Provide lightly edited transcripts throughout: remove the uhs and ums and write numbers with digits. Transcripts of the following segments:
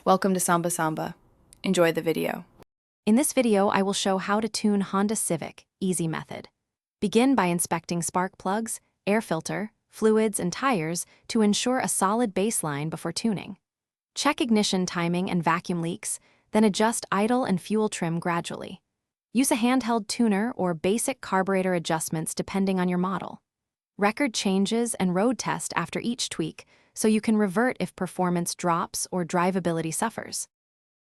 Welcome to Samba Samba. Enjoy the video. In this video, I will show how to tune Honda Civic, easy method. Begin by inspecting spark plugs, air filter, fluids, and tires to ensure a solid baseline before tuning. Check ignition timing and vacuum leaks, then adjust idle and fuel trim gradually. Use a handheld tuner or basic carburetor adjustments depending on your model. Record changes and road test after each tweak so you can revert if performance drops or drivability suffers.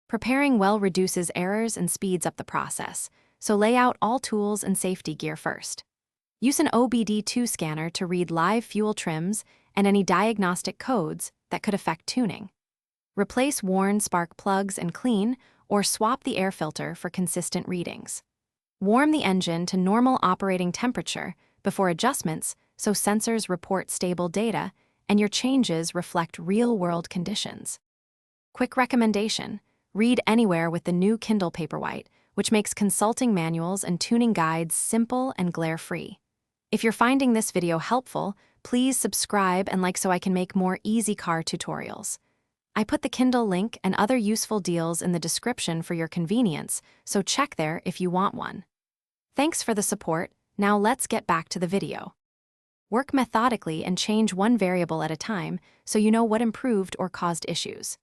Preparing well reduces errors and speeds up the process, so lay out all tools and safety gear first. Use an OBD2 scanner to read live fuel trims and any diagnostic codes that could affect tuning. Replace worn spark plugs and clean, or swap the air filter for consistent readings. Warm the engine to normal operating temperature before adjustments so sensors report stable data and your changes reflect real-world conditions. Quick recommendation: read anywhere with the new Kindle Paperwhite, which makes consulting manuals and tuning guides simple and glare-free. If you're finding this video helpful, please subscribe and like so I can make more easy car tutorials. I put the Kindle link and other useful deals in the description for your convenience, so check there if you want one. Thanks for the support. Now let's get back to the video. Work methodically and change one variable at a time so you know what improved or caused issues.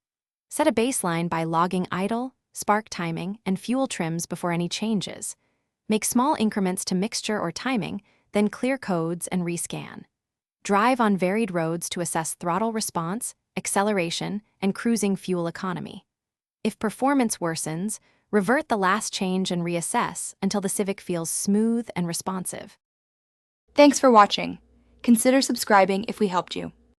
Set a baseline by logging idle, spark timing, and fuel trims before any changes. Make small increments to mixture or timing, then clear codes and rescan. Drive on varied roads to assess throttle response, acceleration, and cruising fuel economy. If performance worsens, revert the last change and reassess until the Civic feels smooth and responsive. Thanks for watching. Consider subscribing if we helped you.